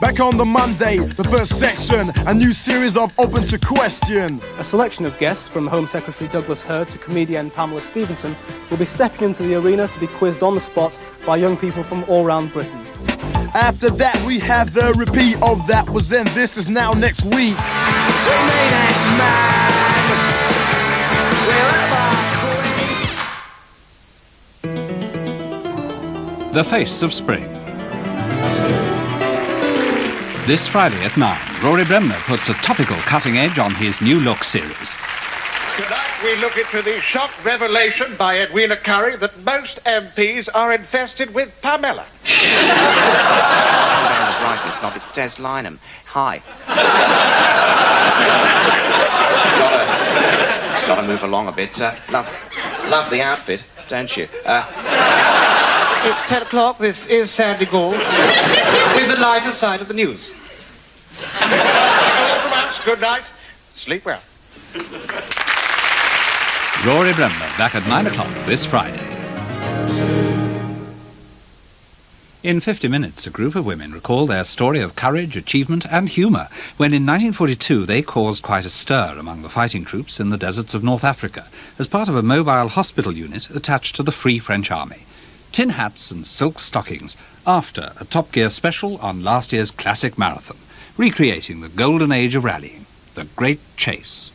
Back on the Monday, the first section, a new series of Open to Question. A selection of guests, from Home Secretary Douglas Hurd to comedian Pamela Stephenson, will be stepping into the arena to be quizzed on the spot by young people from all round Britain. After that, we have the repeat of That Was Then, This Is Now next week. We made it, man. The Face of Spring. This Friday at 9, Rory Bremner puts a topical cutting edge on his New Look series. Tonight we look into the shock revelation by Edwina Currie that most MPs are infested with Pamela. The brightest knob, it's Des Lynham. Hi. Gotta move along a bit. Love the outfit, don't you? It's 10 o'clock. This is Sandy Gall with the lighter side of the news. That's all from us. Good night. Sleep well. Rory Bremner back at 9 o'clock this Friday. In 50 minutes, a group of women recall their story of courage, achievement and humour when in 1942 they caused quite a stir among the fighting troops in the deserts of North Africa as part of a mobile hospital unit attached to the Free French Army. Tin hats and silk stockings after a Top Gear special on last year's Classic Marathon, recreating the golden age of rallying, the Great Chase.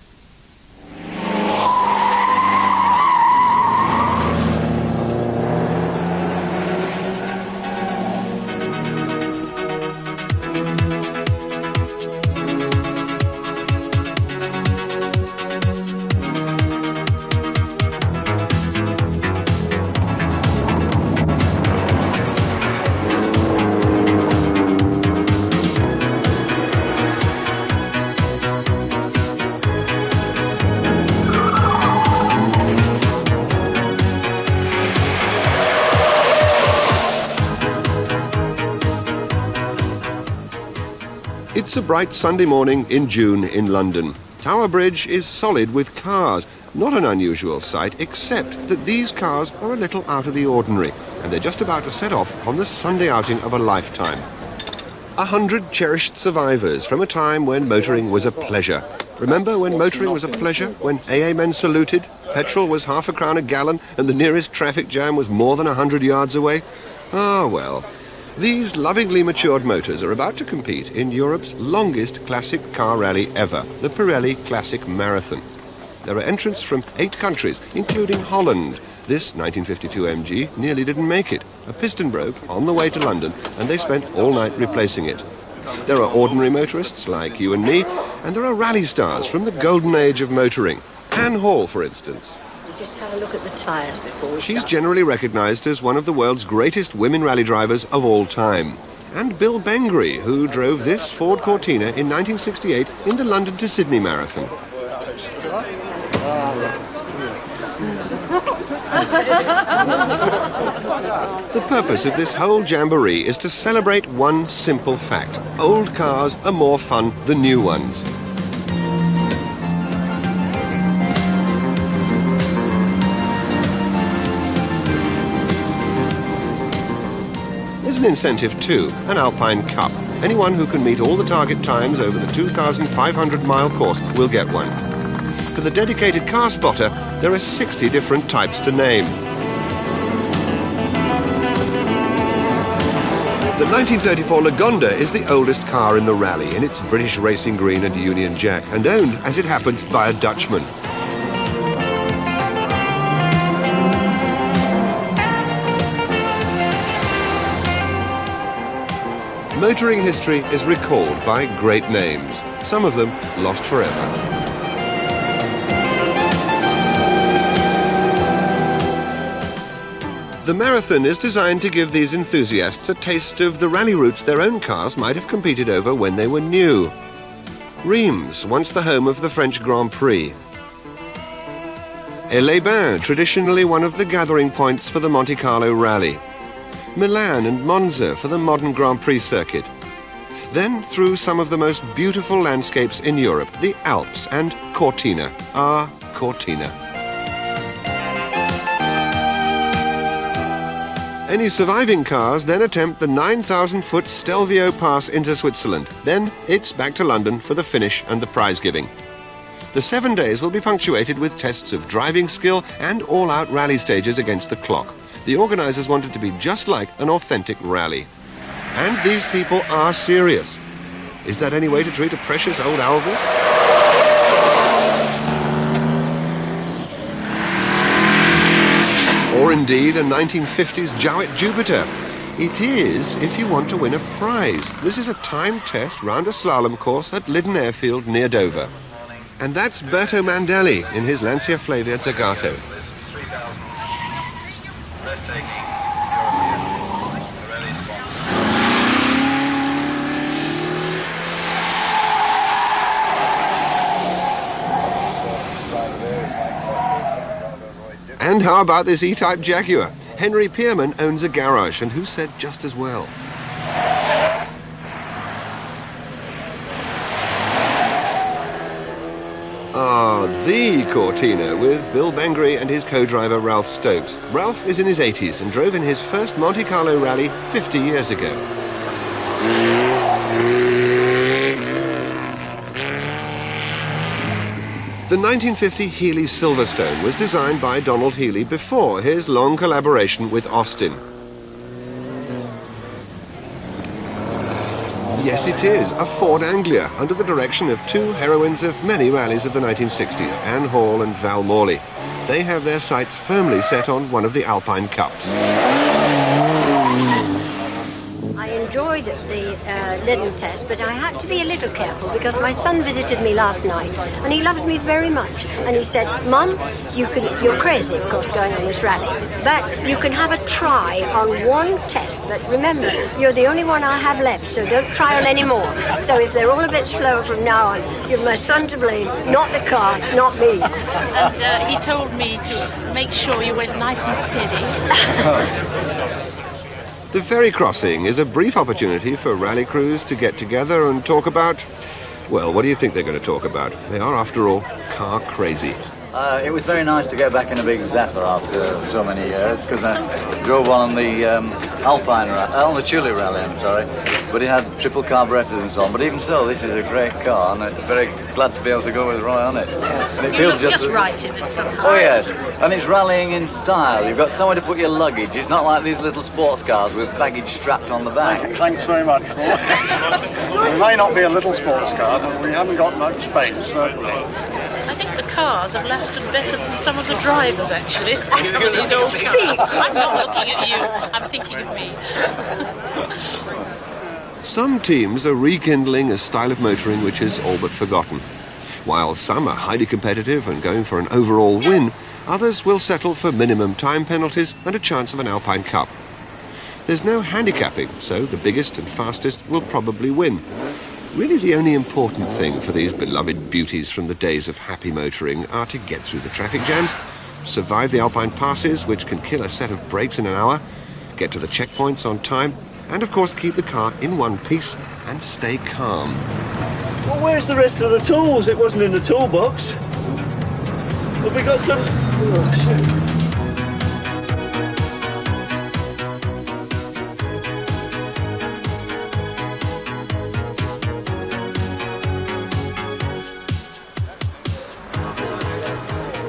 It's a bright Sunday morning in June in London. Tower Bridge is solid with cars, not an unusual sight, except that these cars are a little out of the ordinary, and they're just about to set off on the Sunday outing of a lifetime. 100 cherished survivors from a time when motoring was a pleasure. Remember when motoring was a pleasure, when AA men saluted, petrol was £0.50 a gallon, and the nearest traffic jam was more than 100 yards away? Ah, well. These lovingly matured motors are about to compete in Europe's longest classic car rally ever, the Pirelli Classic Marathon. There are entrants from 8 countries, including Holland. This 1952 MG nearly didn't make it. A piston broke on the way to London, and they spent all night replacing it. There are ordinary motorists like you and me, and there are rally stars from the golden age of motoring. Anne Hall, for instance. Just have a look at the tyres before we She's start. generally recognised as one of the world's greatest women rally drivers of all time. And Bill Bengry, who drove this Ford Cortina in 1968 in the London to Sydney Marathon. The purpose of this whole jamboree is to celebrate one simple fact. Old cars are more fun than new ones. There's an incentive too, an Alpine Cup. Anyone who can meet all the target times over the 2,500-mile course will get one. For the dedicated car spotter, there are 60 different types to name. The 1934 Lagonda is the oldest car in the rally, in its British racing green and Union Jack, and owned, as it happens, by a Dutchman. Motoring history is recalled by great names, some of them lost forever. The marathon is designed to give these enthusiasts a taste of the rally routes their own cars might have competed over when they were new. Reims, once the home of the French Grand Prix. Les Bains, traditionally one of the gathering points for the Monte Carlo Rally. Milan and Monza for the modern Grand Prix circuit. Then through some of the most beautiful landscapes in Europe, the Alps and Cortina, our Cortina. Any surviving cars then attempt the 9,000-foot Stelvio Pass into Switzerland. Then it's back to London for the finish and the prize giving. The 7 days will be punctuated with tests of driving skill and all-out rally stages against the clock. The organisers want it to be just like an authentic rally. And these people are serious. Is that any way to treat a precious old Elvis? Or indeed a 1950s Jowett Jupiter. It is if you want to win a prize. This is a timed test round a slalom course at Lyddon Airfield near Dover. And that's Berto Mandelli in his Lancia Flavia Zagato. And how about this E-Type Jaguar? Henry Pierman owns a garage, and who said just as well? Ah, the Cortina with Bill Bengry and his co-driver Ralph Stokes. Ralph is in his 80s and drove in his first Monte Carlo rally 50 years ago. The 1950 Healey Silverstone was designed by Donald Healey before his long collaboration with Austin. Yes, it is, a Ford Anglia, under the direction of two heroines of many rallies of the 1960s, Anne Hall and Val Morley. They have their sights firmly set on one of the Alpine Cups. I enjoyed the Lyddon test, but I had to be a little careful because my son visited me last night and he loves me very much. And he said, Mum, you're crazy, of course, going on this rally, but you can have a try on one test. But remember, you're the only one I have left, so don't try on any more. So if they're all a bit slower from now on, you're my son to blame, not the car, not me. And he told me to make sure you went nice and steady. The ferry crossing is a brief opportunity for rally crews to get together and talk about, well, what do you think they're going to talk about? They are, after all, car crazy. It was very nice to go back in a big Zephyr after so many years, because I drove one on the on the Chile rally, I'm sorry, but it had triple carburetors and so on. But even so, this is a great car, and I'm very glad to be able to go with Roy on it. And it feels just right in it somehow. Oh yes, and it's rallying in style. You've got somewhere to put your luggage. It's not like these little sports cars with baggage strapped on the back. Thanks very much. We may not be a little sports car, but we haven't got much space, certainly. I think the cars have lasted better than some of the drivers, actually. Some of these old cars. I'm not looking at you, I'm thinking of me. Some teams are rekindling a style of motoring which is all but forgotten. While some are highly competitive and going for an overall win, others will settle for minimum time penalties and a chance of an Alpine Cup. There's no handicapping, so the biggest and fastest will probably win. Really, the only important thing for these beloved beauties from the days of happy motoring are to get through the traffic jams, survive the Alpine passes, which can kill a set of brakes in an hour, get to the checkpoints on time, and of course keep the car in one piece and stay calm. Well, where's the rest of the tools? It wasn't in the toolbox. Have we got some... Oh, shit.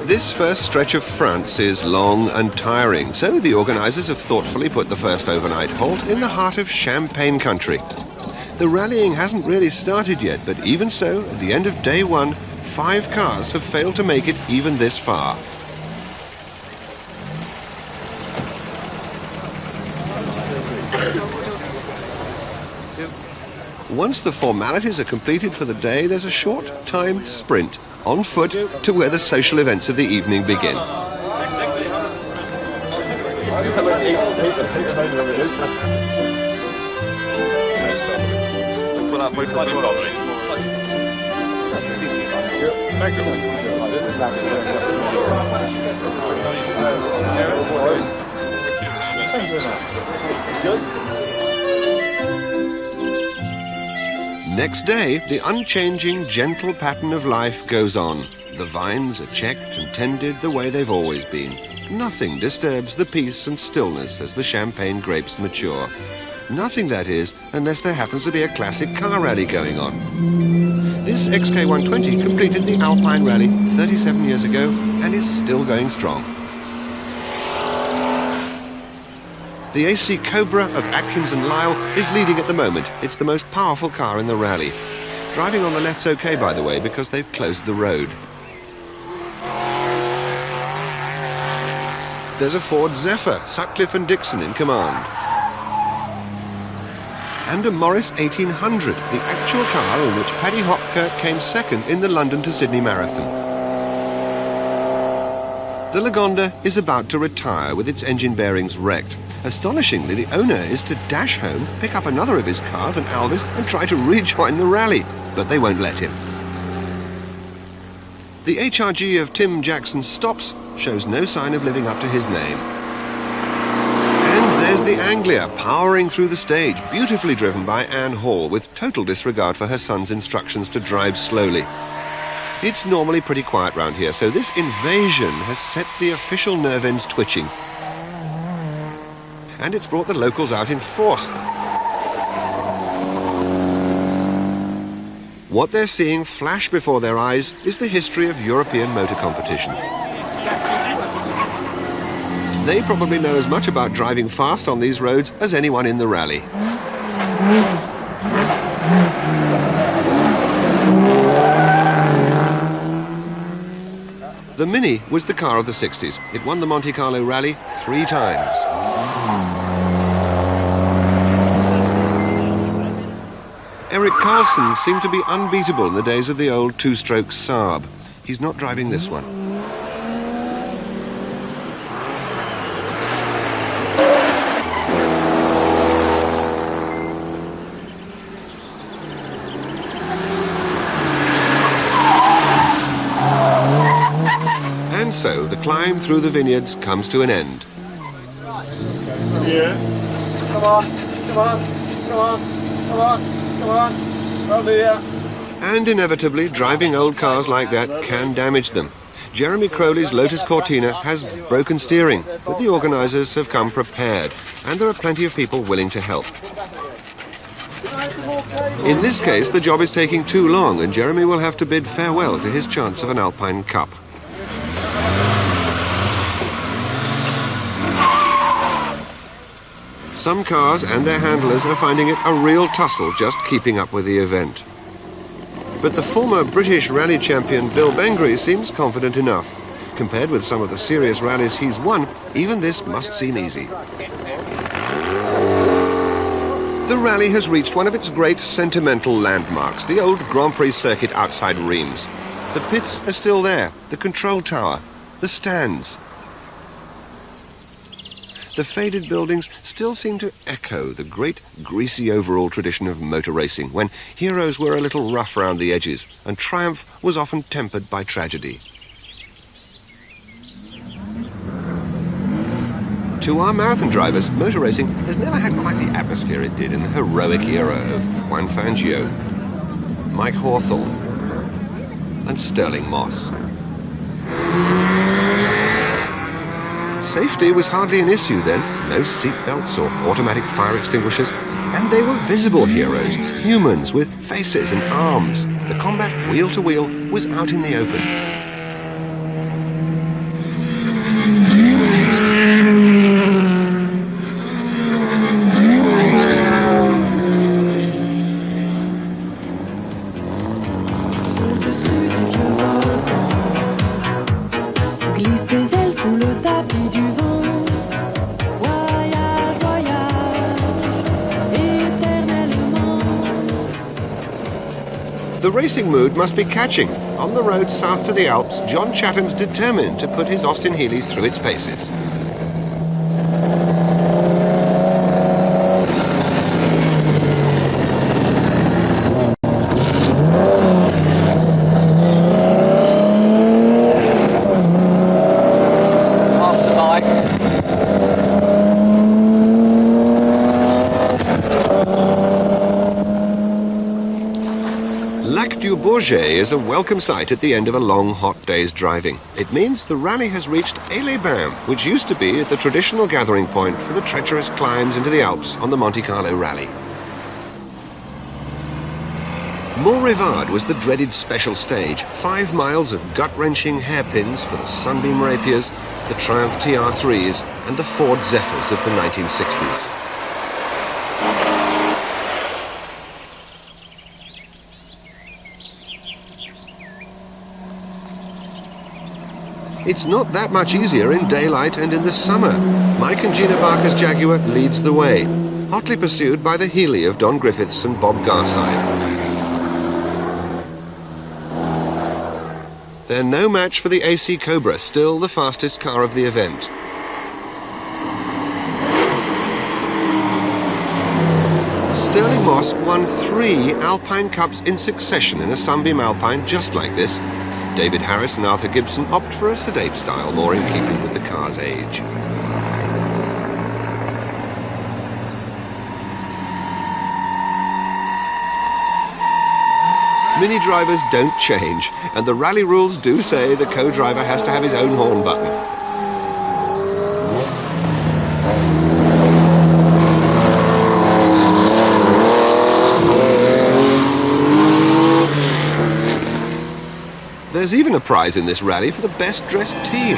This first stretch of France is long and tiring, so the organisers have thoughtfully put the first overnight halt in the heart of Champagne country. The rallying hasn't really started yet, but even so, at the end of day one, 5 cars have failed to make it even this far. Once the formalities are completed for the day, there's a short, timed sprint on foot to where the social events of the evening begin. Next day, the unchanging, gentle pattern of life goes on. The vines are checked and tended the way they've always been. nothing disturbs the peace and stillness as the champagne grapes mature. Nothing, that is, unless there happens to be a classic car rally going on. This XK120 completed the Alpine Rally 37 years ago and is still going strong. The AC Cobra of Atkins and Lyle is leading at the moment. It's the most powerful car in the rally. Driving on the left's okay, by the way, because they've closed the road. There's a Ford Zephyr, Sutcliffe and Dixon in command. And a Morris 1800, the actual car in which Paddy Hopkirk came second in the London to Sydney Marathon. The Lagonda is about to retire with its engine bearings wrecked. Astonishingly, the owner is to dash home, pick up another of his cars and Alvis and try to rejoin the rally, but they won't let him. The HRG of Tim Jackson's stops shows no sign of living up to his name. And there's the Anglia powering through the stage, beautifully driven by Anne Hall with total disregard for her son's instructions to drive slowly. It's normally pretty quiet round here, so this invasion has set the official nerve ends twitching. And it's brought the locals out in force. What they're seeing flash before their eyes is the history of European motor competition. They probably know as much about driving fast on these roads as anyone in the rally. The Mini was the car of the 60s. It won the Monte Carlo Rally 3 times. Eric Carlson seemed to be unbeatable in the days of the old two-stroke Saab. He's not driving this one. And so the climb through the vineyards comes to an end. Yeah. Come on, come on, come on, come on. Come on, over here. And inevitably, driving old cars like that can damage them. Jeremy Crowley's Lotus Cortina has broken steering, but the organisers have come prepared, and there are plenty of people willing to help. In this case, the job is taking too long, and Jeremy will have to bid farewell to his chance of an Alpine Cup. Some cars and their handlers are finding it a real tussle just keeping up with the event. But the former British rally champion Bill Bengry seems confident enough. Compared with some of the serious rallies he's won, even this must seem easy. The rally has reached one of its great sentimental landmarks, the old Grand Prix circuit outside Reins. The pits are still there, the control tower, the stands. The faded buildings still seem to echo the great greasy overall tradition of motor racing, when heroes were a little rough around the edges and triumph was often tempered by tragedy. To our marathon drivers, motor racing has never had quite the atmosphere it did in the heroic era of Juan Fangio, Mike Hawthorne, and Sterling Moss. Safety was hardly an issue then. No seat belts or automatic fire extinguishers. And they were visible heroes, humans with faces and arms. The combat wheel to wheel was out in the open. The racing mood must be catching. On the road south to the Alps, John Chatham's determined to put his Austin Healey through its paces. Bourget is a welcome sight at the end of a long, hot day's driving. It means the rally has reached Aix-les-Bains, which used to be the traditional gathering point for the treacherous climbs into the Alps on the Monte Carlo Rally. Mont-Rivard was the dreaded special stage, 5 miles of gut-wrenching hairpins for the Sunbeam Rapiers, the Triumph TR3s and the Ford Zephyrs of the 1960s. It's not that much easier in daylight and in the summer. Mike and Gina Barker's Jaguar leads the way, hotly pursued by the Healey of Don Griffiths and Bob Garside. They're no match for the AC Cobra, still the fastest car of the event. Sterling Moss won 3 Alpine Cups in succession in a Sunbeam Alpine just like this. David Harris and Arthur Gibson opt for a sedate style, more in keeping with the car's age. Mini drivers don't change, and the rally rules do say the co-driver has to have his own horn button. There's even a prize in this rally for the best dressed team.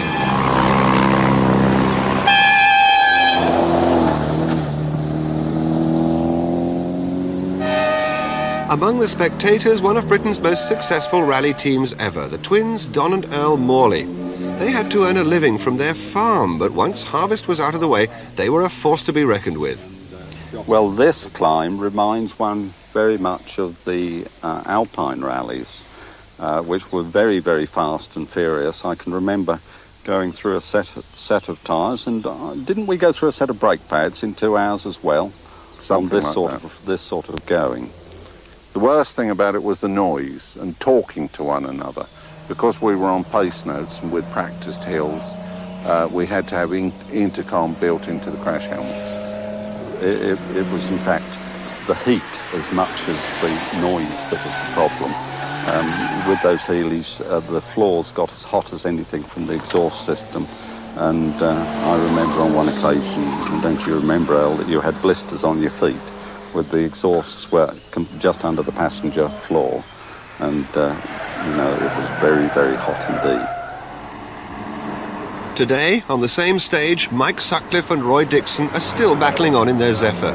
Among the spectators, one of Britain's most successful rally teams ever, the twins Don and Earl Morley. They had to earn a living from their farm, but once harvest was out of the way, they were a force to be reckoned with. Well, this climb reminds one very much of the Alpine rallies, which were very, very fast and furious. I can remember going through a set of tyres, and didn't we go through a set of brake pads in 2 hours as well? On this sort of going. The worst thing about it was the noise and talking to one another. Because we were on pace notes and with practiced hills, we had to have intercom built into the crash helmets. It was, in fact, the heat as much as the noise that was the problem. With those Healeys, the floors got as hot as anything from the exhaust system. And I remember on one occasion, and don't you remember, Earl, that you had blisters on your feet with the exhausts were just under the passenger floor. And, you know, it was very, very hot indeed. Today, on the same stage, Mike Sutcliffe and Roy Dixon are still battling on in their Zephyr.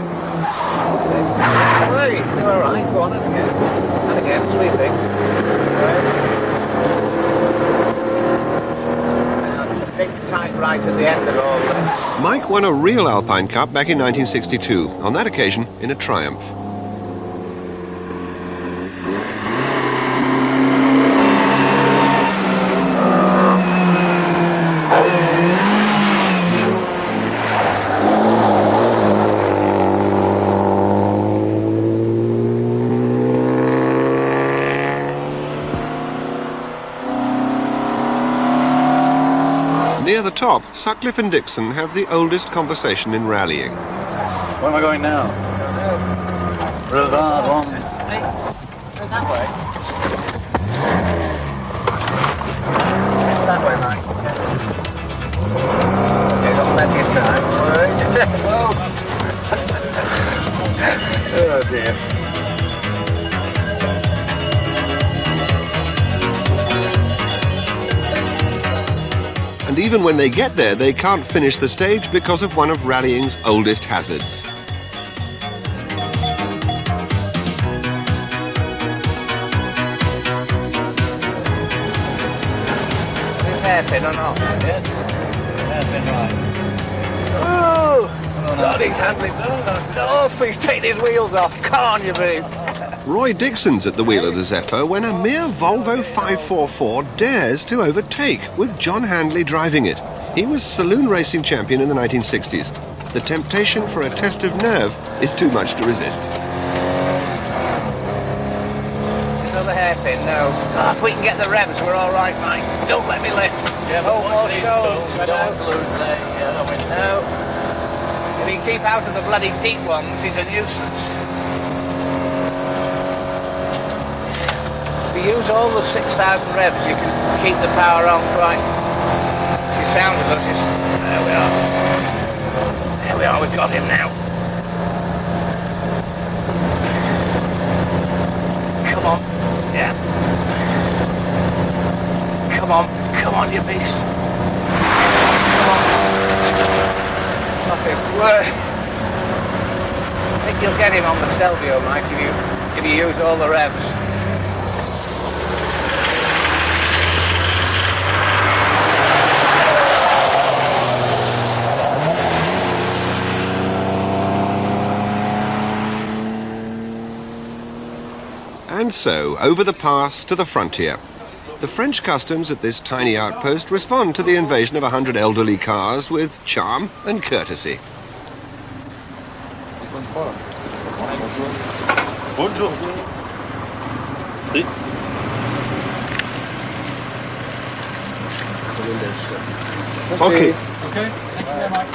Hey, you're all right. Go on and again. And again, sweeping. Big tight right at the end of all this. Mike won a real Alpine Cup back in 1962, on that occasion in a Triumph. Near the top, Sutcliffe and Dixon have the oldest conversation in rallying. Where am I going now? Brevard one. That way. It's that way, Mike. Okay, got plenty of time. All right. Oh dear. And even when they get there, they can't finish the stage because of one of rallying's oldest hazards. Is hairpin or not? Yes. Hairpin right. Oh! God, he's handling off. He's taking his wheels off. Can't you be? Roy Dixon's at the wheel of the Zephyr when a mere Volvo 544 dares to overtake, with John Handley driving it. He was saloon racing champion in the 1960s. The temptation for a test of nerve is too much to resist. Another hairpin, no. Oh, if we can get the revs, we're all right, mate. Don't let me lift. Yeah, oh, more show. Don't lose there. No. If he can keep out of the bloody deep ones, he's a nuisance. you use all the 6,000 revs, you can keep the power on quite. If you sound with us, there we are. There we are, we've got him now. Come on. Yeah. Come on, you beast. Come on. Nothing. I think you'll get him on the Stelvio, Mike, if you use all the revs. And so, over the pass to the frontier. The French customs at this tiny outpost respond to the invasion of 100 elderly cars with charm and courtesy. Bonjour. Si. Okay. Okay, thank you very much.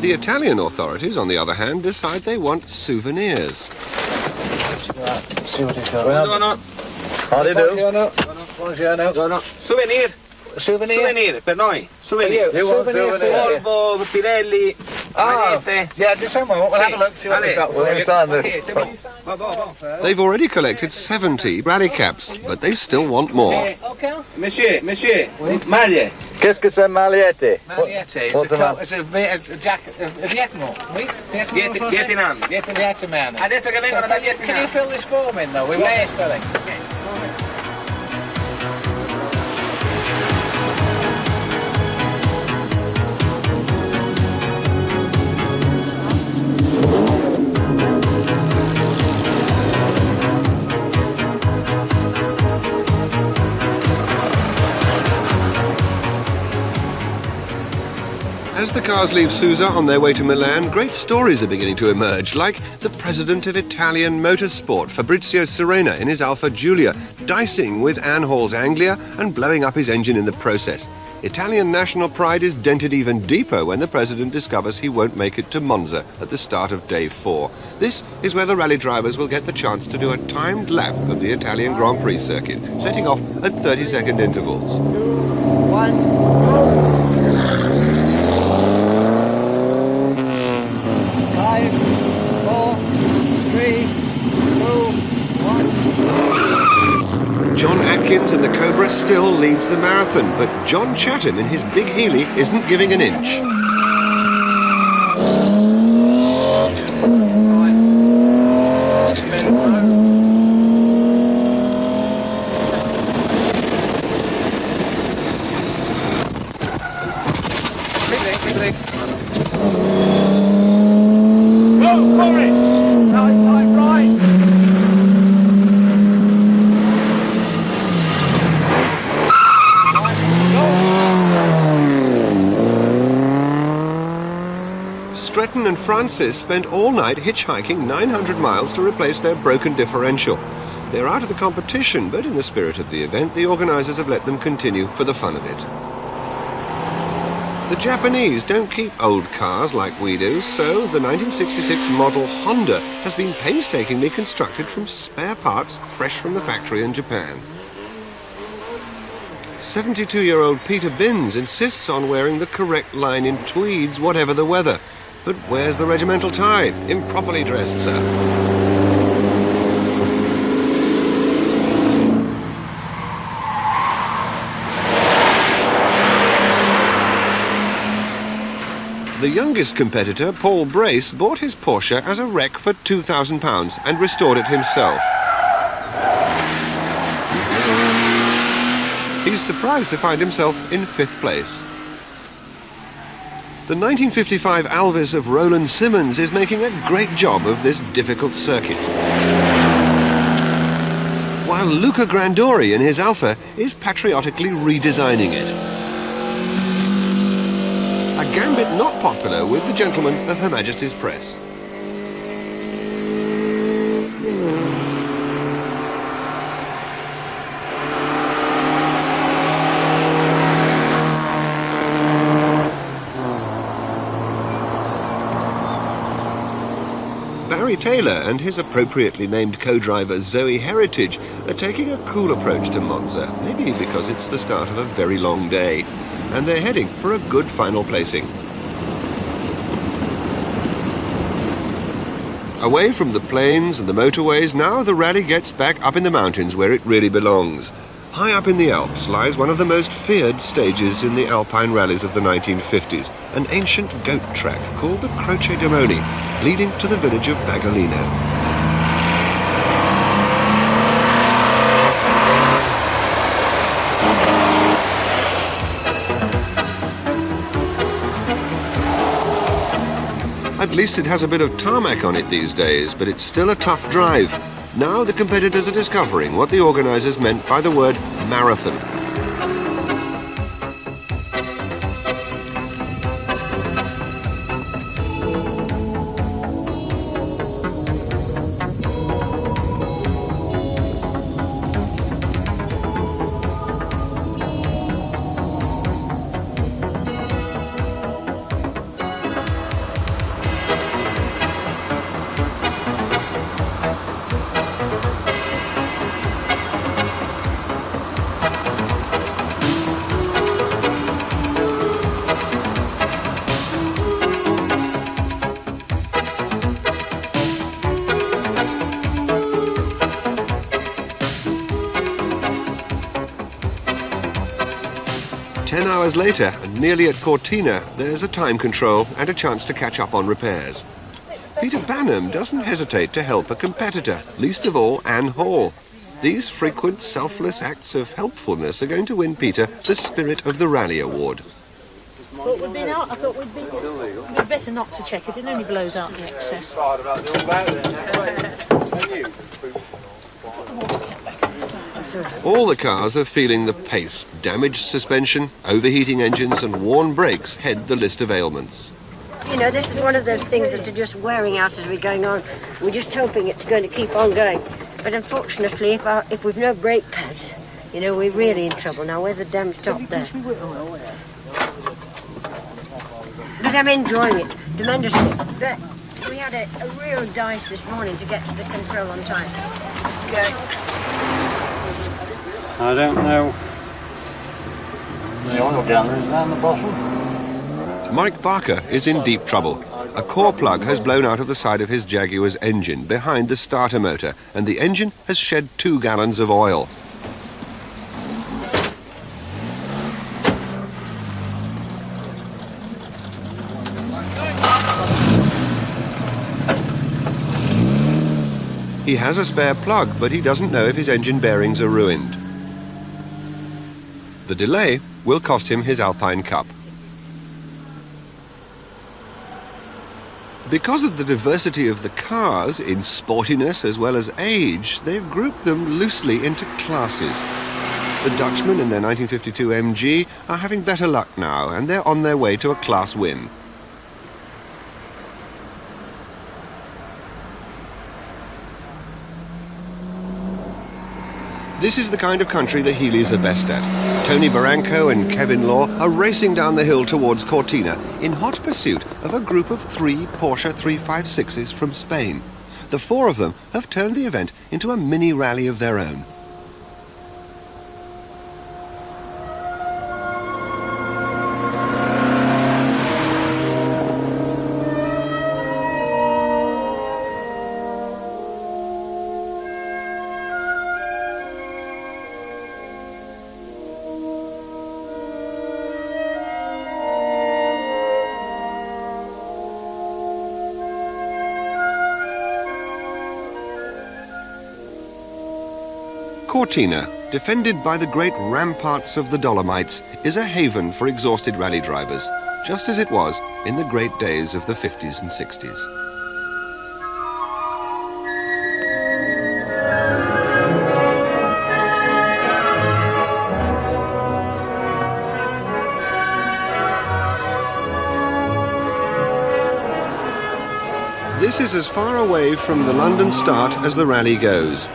The Italian authorities, on the other hand, decide they want souvenirs. See what he's got. Buongiorno. How do you do? Buongiorno. Souvenir. Souvenir? Souvenir, per noi. Souvenir. You want souvenir? Volvo, Pirelli, magliette. Yeah, just a moment. We'll have a look, see what we've got for you. Sign this. They've already collected 70 rally caps, but they still want more. Monsieur, maglie. Qu'est-ce que c'est magliette? Magliette. What's It's a jacket. Vietnam. Vietnam. Vietnam. Ha detto che vengono da Vietnam. Can you fill this form in, though? We want it filling. As the cars leave Susa on their way to Milan, great stories are beginning to emerge, like the president of Italian motorsport, Fabrizio Serena, in his Alfa Giulia, dicing with Ann Hall's Anglia and blowing up his engine in the process. Italian national pride is dented even deeper when the president discovers he won't make it to Monza at the start of day 4. This is where the rally drivers will get the chance to do a timed lap of the Italian Grand Prix circuit, setting off at 30-second intervals. 2, 1, go! 5, 4, 3, 2, 1. John Atkins in the Cobra still leads the marathon, but John Chatham in his big Healey isn't giving an inch. Stretton and Francis spent all night hitchhiking 900 miles to replace their broken differential. They're out of the competition, but in the spirit of the event, the organisers have let them continue for the fun of it. The Japanese don't keep old cars like we do, so the 1966 model Honda has been painstakingly constructed from spare parts fresh from the factory in Japan. 72-year-old Peter Binns insists on wearing the correct line in tweeds, whatever the weather. But where's the regimental tie? Improperly dressed, sir. The youngest competitor, Paul Brace, bought his Porsche as a wreck for £2,000 and restored it himself. He's surprised to find himself in 5th place. The 1955 Alvis of Roland Simmons is making a great job of this difficult circuit, while Luca Grandori in his Alfa is patriotically redesigning it. A gambit not popular with the gentlemen of Her Majesty's Press. Gary Taylor and his appropriately named co-driver Zoe Heritage are taking a cool approach to Monza, maybe because it's the start of a very long day, and they're heading for a good final placing. Away from the plains and the motorways, now the rally gets back up in the mountains where it really belongs. High up in the Alps lies one of the most feared stages in the Alpine rallies of the 1950s, an ancient goat track called the Croce de Moni, leading to the village of Bagolino. At least it has a bit of tarmac on it these days, but it's still a tough drive. Now the competitors are discovering what the organisers meant by the word marathon. Later, and nearly at Cortina, there's a time control and a chance to catch up on repairs. Peter Banham doesn't hesitate to help a competitor, least of all Anne Hall. These frequent, selfless acts of helpfulness are going to win Peter the Spirit of the Rally Award. I thought we'd be better not to check it. It only blows out the excess. All the cars are feeling the pace. Damaged suspension, overheating engines and worn brakes head the list of ailments. You know, this is one of those things that are just wearing out as we're going on. We're just hoping it's going to keep on going. But unfortunately, if we've no brake pads, you know, we're really in trouble. Now, where's the damn top there? But I'm enjoying it tremendously. We had a real dice this morning to get to the control on time. Okay. I don't know. The oil gun is down the bottom. Mike Barker is in deep trouble. A core plug has blown out of the side of his Jaguar's engine behind the starter motor, and the engine has shed 2 gallons of oil. He has a spare plug, but he doesn't know if his engine bearings are ruined. The delay will cost him his Alpine Cup. Because of the diversity of the cars, in sportiness as well as age, they've grouped them loosely into classes. The Dutchmen in their 1952 MG are having better luck now, and they're on their way to a class win. This is the kind of country the Healeys are best at. Tony Barranco and Kevin Law are racing down the hill towards Cortina in hot pursuit of a group of 3 Porsche 356s from Spain. The 4 of them have turned the event into a mini rally of their own. Cortina, defended by the great ramparts of the Dolomites, is a haven for exhausted rally drivers, just as it was in the great days of the 50s and 60s. This is as far away from the London start as the rally goes.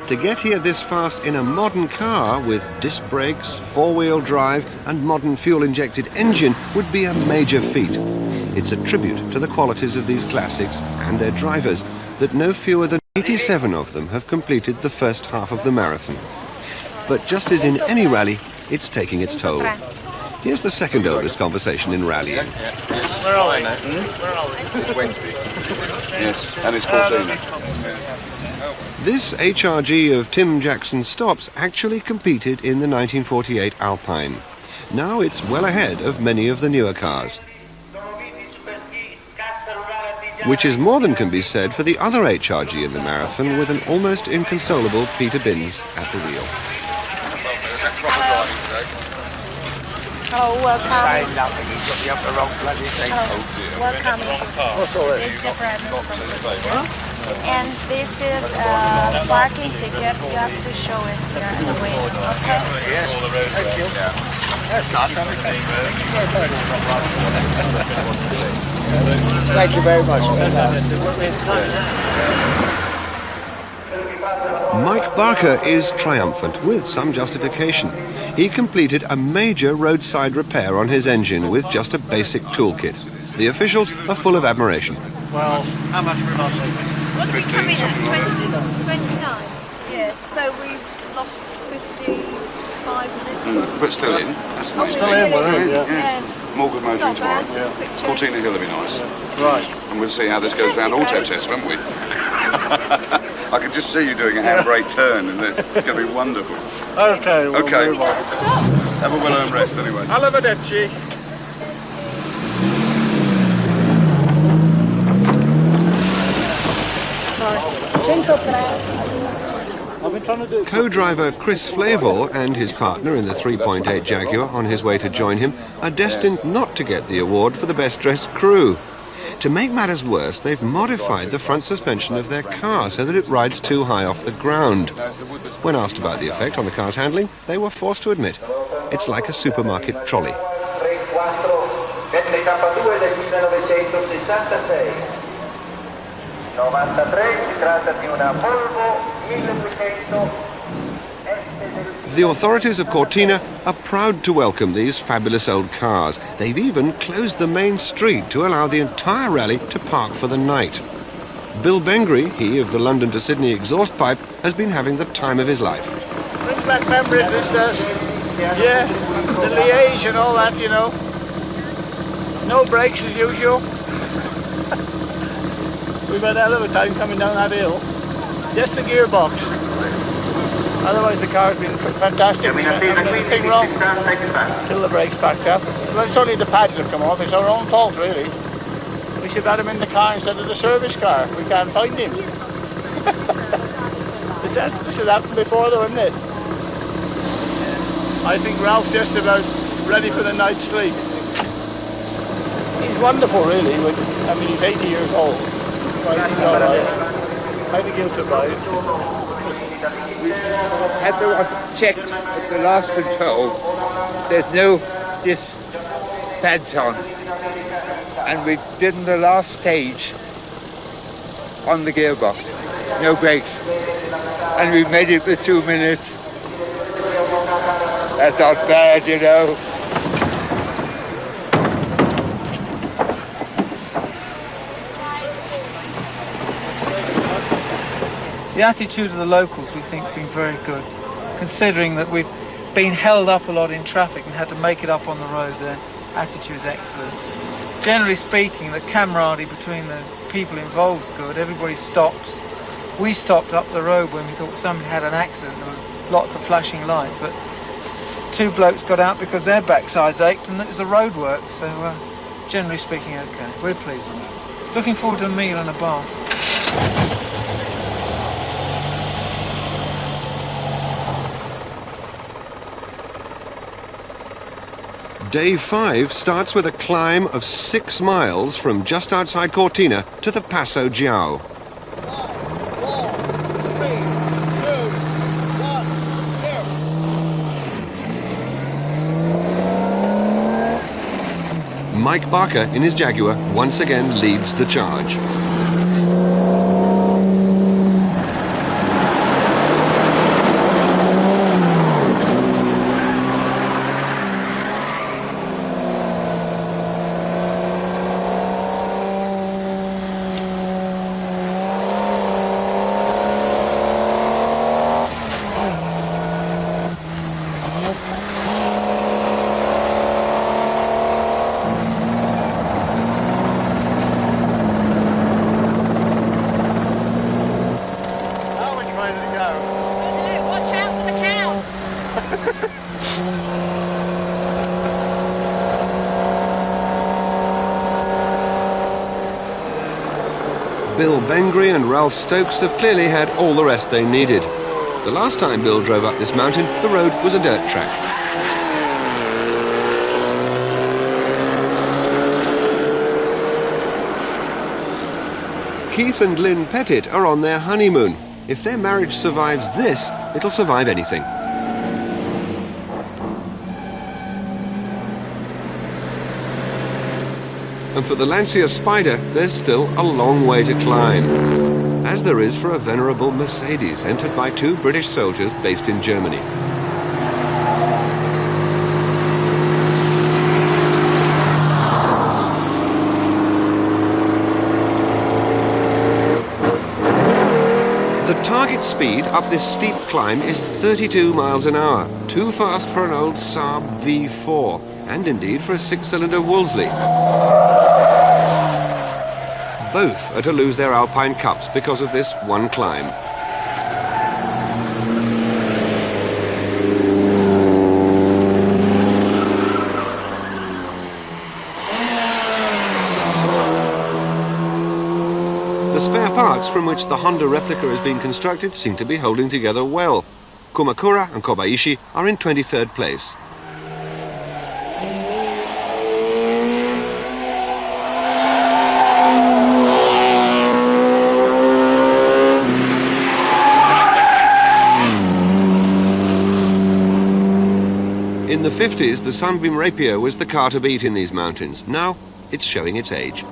To get here this fast in a modern car with disc brakes, 4-wheel drive and modern fuel-injected engine would be a major feat. It's a tribute to the qualities of these classics and their drivers that no fewer than 87 of them have completed the first half of the marathon. But just as in any rally, it's taking its toll. Here's the second oldest conversation in rallying. Where are we? Where are we? It's Wednesday. Yes, and it's Cortina. This HRG of Tim Jackson's stops actually competed in the 1948 Alpine. Now it's well ahead of many of the newer cars. Which is more than can be said for the other HRG in the marathon, with an almost inconsolable Peter Binns at the wheel. Oh, welcome. Say nothing, he's got me up the wrong bloody thing. Welcome. What's all This is a present from the and this is a parking ticket. You have to show it here in the way. Okay? Yes, thank you. That's nice. Thank you very much. Mike Barker is triumphant, with some justification. He completed a major roadside repair on his engine with just a basic toolkit. The officials are full of admiration. Well, how much were What did we come in at? 29? Yes, so we've lost 55 minutes. But still in. That's nice. Still in, yeah. More good motoring tomorrow. Yeah. Cortina Hill will be nice. Right. And we'll see how this goes round auto test, won't we? I can just see you doing a handbrake turn, and it's going to be wonderful. Okay. We'll Okay. move on. Have a well-earned rest, anyway. Arrivederci. Co-driver Chris Flavel and his partner in the 3.8 Jaguar on his way to join him are destined not to get the award for the best-dressed crew. To make matters worse, they've modified the front suspension of their car so that it rides too high off the ground. When asked about the effect on the car's handling, they were forced to admit it's like a supermarket trolley. The authorities of Cortina are proud to welcome these fabulous old cars. They've even closed the main street to allow the entire rally to park for the night. Bill Bengry, he of the London to Sydney exhaust pipe, has been having the time of his life. Brings back memories, this does. Yeah, the Liège and all that, you know. No brakes as usual. We've had a hell of a time coming down that hill. Just the gearbox. Otherwise the car's been fantastic. We haven't done anything wrong till the brakes backed up. Well, it's only the pads have come off. It's our own fault, really. We should have had him in the car instead of the service car. We can't find him. This has happened before, though, isn't it? I think Ralph's just about ready for the night's sleep. He's wonderful, really. I mean, he's 80 years old. But he's all right. I think he'll survive. Had the checked at the last control, there's no disc pads on, and we did in the last stage on the gearbox, no brakes, and we made it with 2 minutes. That's not bad, you know. The attitude of the locals, we think, has been very good, considering that we've been held up a lot in traffic and had to make it up on the road. Their attitude is excellent. Generally speaking, the camaraderie between the people involved is good. Everybody stops. We stopped up the road when we thought somebody had an accident. There was lots of flashing lights, but 2 blokes got out because their backsides ached and it was the road work. So, generally speaking, okay. We're pleased with that. Looking forward to a meal and a bath. Day 5 starts with a climb of 6 miles from just outside Cortina to the Passo Giao. Mike Barker in his Jaguar once again leads the charge. Watch out for the cows. Bill Bengry and Ralph Stokes have clearly had all the rest they needed. The last time Bill drove up this mountain, the road was a dirt track. Keith and Lynn Pettit are on their honeymoon. If their marriage survives this, it'll survive anything. And for the Lancia Spider, there's still a long way to climb, as there is for a venerable Mercedes entered by 2 British soldiers based in Germany. The target speed up this steep climb is 32 miles an hour, too fast for an old Saab V4, and indeed for a 6-cylinder Wolseley. Both are to lose their Alpine Cups because of this one climb. The spare parts from which the Honda replica has been constructed seem to be holding together well. Kumakura and Kobayashi are in 23rd place. In the 50s, the Sunbeam Rapier was the car to beat in these mountains. Now, it's showing its age.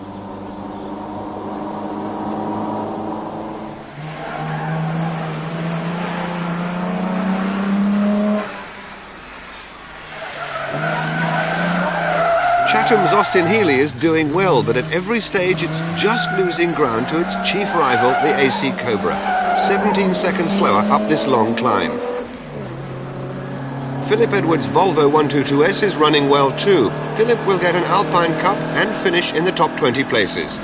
Chatham's Austin Healey is doing well, but at every stage it's just losing ground to its chief rival, the AC Cobra. 17 seconds slower up this long climb. Philip Edwards' Volvo 122S is running well too. Philip will get an Alpine Cup and finish in the top 20 places.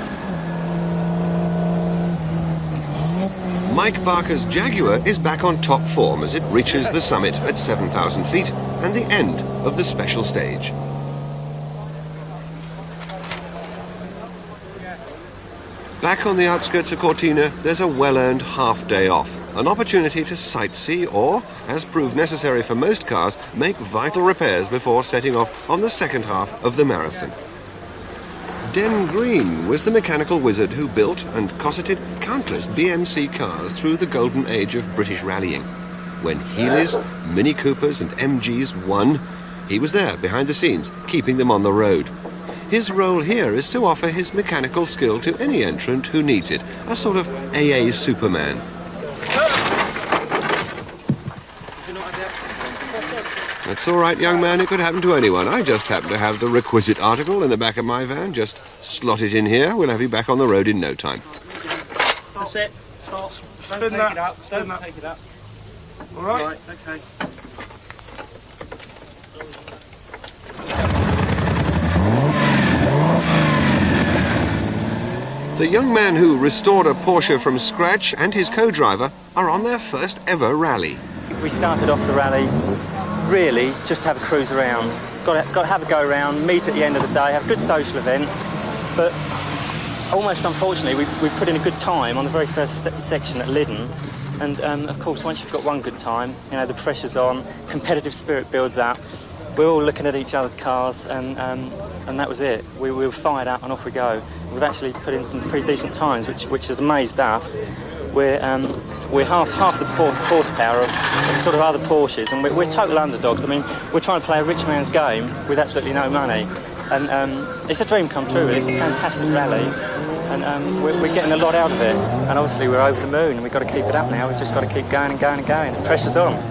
Mike Barker's Jaguar is back on top form as it reaches the summit at 7,000 feet and the end of the special stage. Back on the outskirts of Cortina, there's a well-earned half-day off. An opportunity to sightsee or, as proved necessary for most cars, make vital repairs before setting off on the second half of the marathon. Den Green was the mechanical wizard who built and cosseted countless BMC cars through the golden age of British rallying. When Healeys, Mini Coopers and MGs won, he was there behind the scenes, keeping them on the road. His role here is to offer his mechanical skill to any entrant who needs it, a sort of AA Superman. That's all right, young man, it could happen to anyone. I just happen to have the requisite article in the back of my van. Just slot it in here, we'll have you back on the road in no time. That's it. Stop. Don't take it out. Don't take it out. All right. Okay. The young man who restored a Porsche from scratch and his co-driver are on their first ever rally. We started off the rally really just to have a cruise around. Got to have a go around, meet at the end of the day, have a good social event. But almost unfortunately, we put in a good time on the very first section at Lyddon. And of course, once you've got one good time, you know, the pressure's on, competitive spirit builds up. We're all looking at each other's cars, and that was it. We were fired up and off we go. We've actually put in some pretty decent times, which has amazed us. We're half the horsepower of sort of other Porsches, and we're total underdogs. I mean, we're trying to play a rich man's game with absolutely no money, and it's a dream come true. It's a fantastic rally, and we're getting a lot out of it. And obviously, we're over the moon, and we've got to keep it up now. We've just got to keep going and going and going. The pressure's on.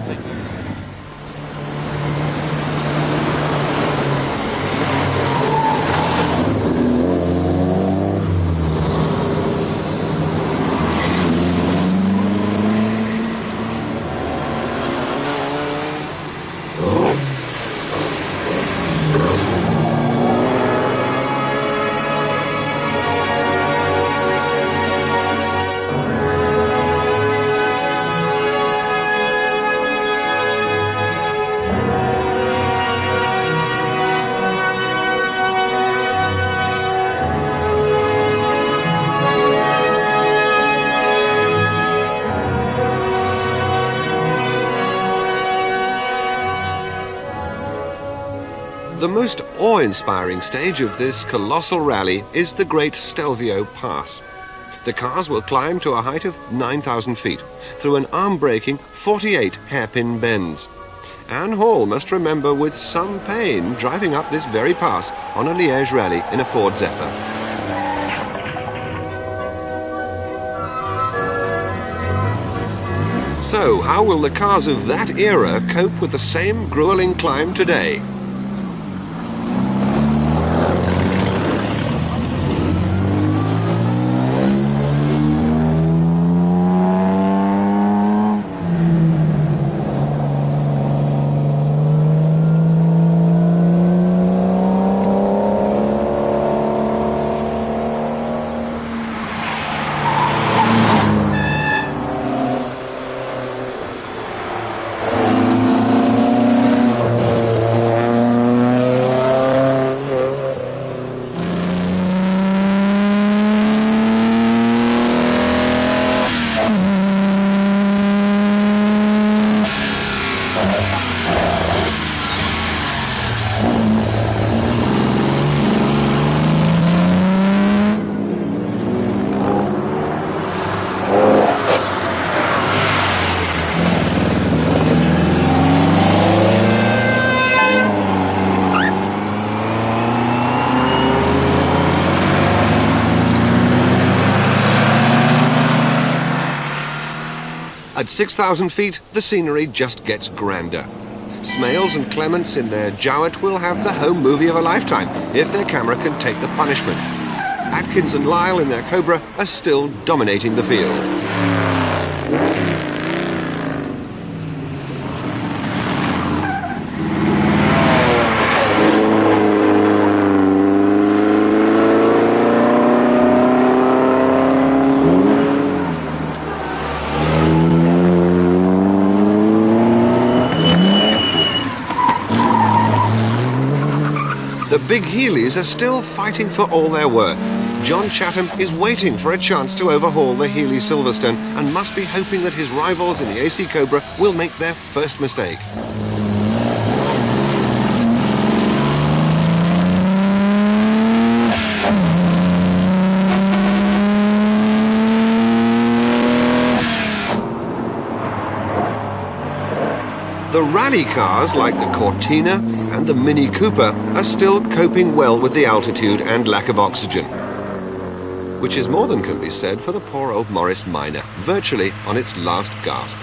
The most awe-inspiring stage of this colossal rally is the great Stelvio Pass. The cars will climb to a height of 9,000 feet through an arm-breaking 48 hairpin bends. Anne Hall must remember with some pain driving up this very pass on a Liège rally in a Ford Zephyr. So, how will the cars of that era cope with the same grueling climb today? At 6,000 feet, the scenery just gets grander. Smales and Clements in their Jowett will have the home movie of a lifetime if their camera can take the punishment. Atkins and Lyle in their Cobra are still dominating the field. The big Healeys are still fighting for all they're worth. John Chatham is waiting for a chance to overhaul the Healey Silverstone and must be hoping that his rivals in the AC Cobra will make their first mistake. The rally cars like the Cortina and the Mini Cooper are still coping well with the altitude and lack of oxygen, which is more than can be said for the poor old Morris Minor, virtually on its last gasp.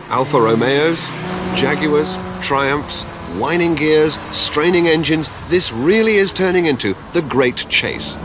Alfa Romeos, Jaguars, Triumphs, whining gears, straining engines, this really is turning into the great chase.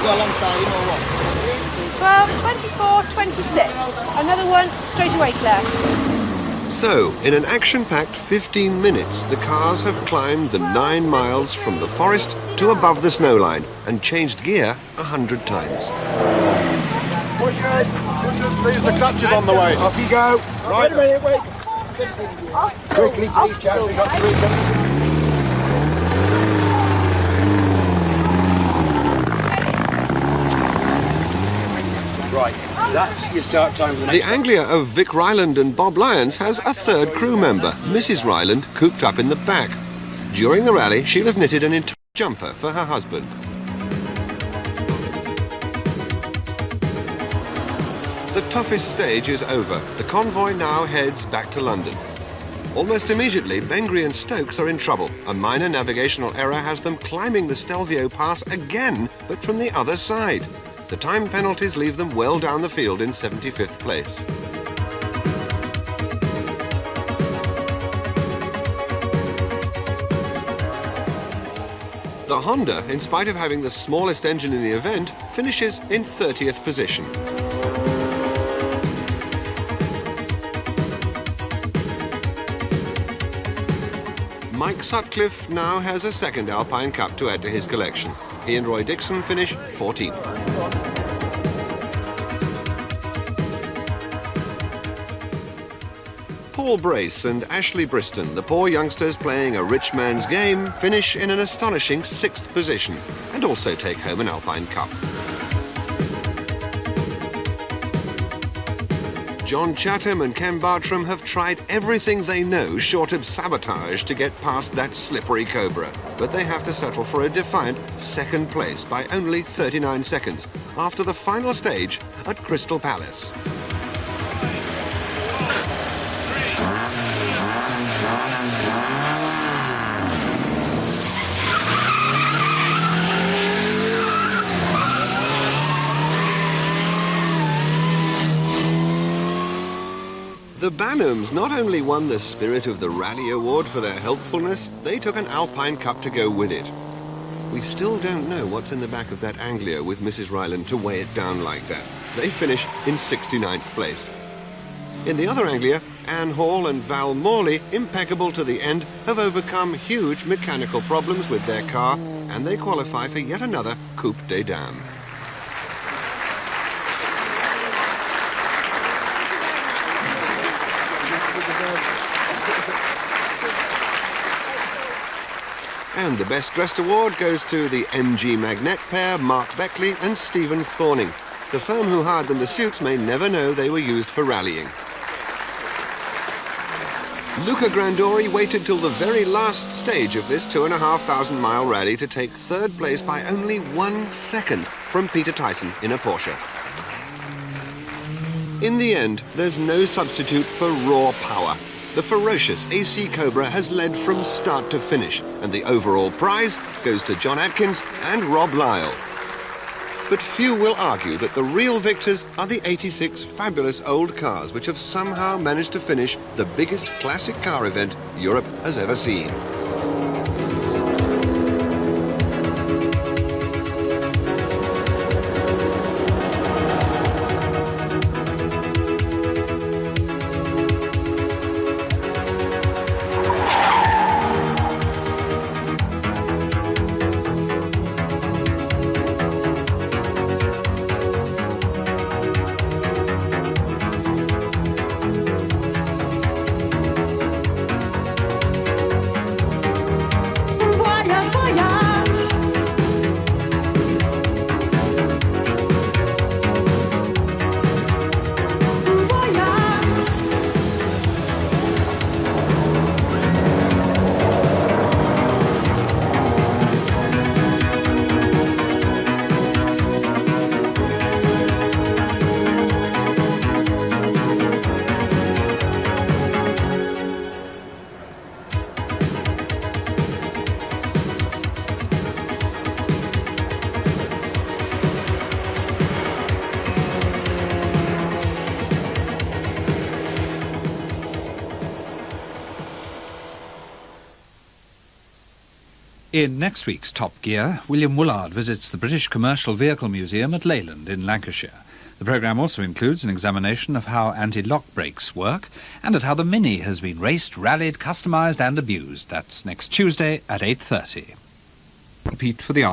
alongside him or what? 12, 24, 26. Another one straight away, Claire. So, in an action-packed 15 minutes, the cars have climbed the 9 miles from the forest to above the snowline and changed gear 100 times. Push it, please, the clutch is on the way. Off you go. Right. Wait a minute, wait. Quickly, please, Jack, we've got 3 minutes. Right, that's your start time for the next The Anglia of Vic Ryland and Bob Lyons has a third crew member, Mrs. Ryland, cooped up in the back. During the rally, she'll have knitted an entire jumper for her husband. The toughest stage is over. The convoy now heads back to London. Almost immediately, Bengry and Stokes are in trouble. A minor navigational error has them climbing the Stelvio Pass again, but from the other side. The time penalties leave them well down the field in 75th place. The Honda, in spite of having the smallest engine in the event, finishes in 30th position. Mike Sutcliffe now has a second Alpine Cup to add to his collection. He and Roy Dixon finish 14th. Paul Brace and Ashley Briston, the poor youngsters playing a rich man's game, finish in an astonishing 6th position and also take home an Alpine Cup. John Chatham and Ken Bartram have tried everything they know short of sabotage to get past that slippery Cobra, but they have to settle for a defiant 2nd place by only 39 seconds after the final stage at Crystal Palace. The Bannums not only won the Spirit of the Rally Award for their helpfulness, they took an Alpine Cup to go with it. We still don't know what's in the back of that Anglia with Mrs. Ryland to weigh it down like that. They finish in 69th place. In the other Anglia, Anne Hall and Val Morley, impeccable to the end, have overcome huge mechanical problems with their car, and they qualify for yet another Coupe des Dames. And the Best Dressed Award goes to the MG Magnet pair, Mark Beckley and Stephen Thorning. The firm who hired them the suits may never know they were used for rallying. Luca Grandori waited till the very last stage of this 2,500-mile rally to take 3rd place by only 1 second from Peter Tyson in a Porsche. In the end, there's no substitute for raw power. The ferocious AC Cobra has led from start to finish, and the overall prize goes to John Atkins and Rob Lyle. But few will argue that the real victors are the 86 fabulous old cars which have somehow managed to finish the biggest classic car event Europe has ever seen. In next week's Top Gear, William Woolard visits the British Commercial Vehicle Museum at Leyland in Lancashire. The programme also includes an examination of how anti-lock brakes work and at how the Mini has been raced, rallied, customised and abused. That's next Tuesday at 8:30. Repeat for the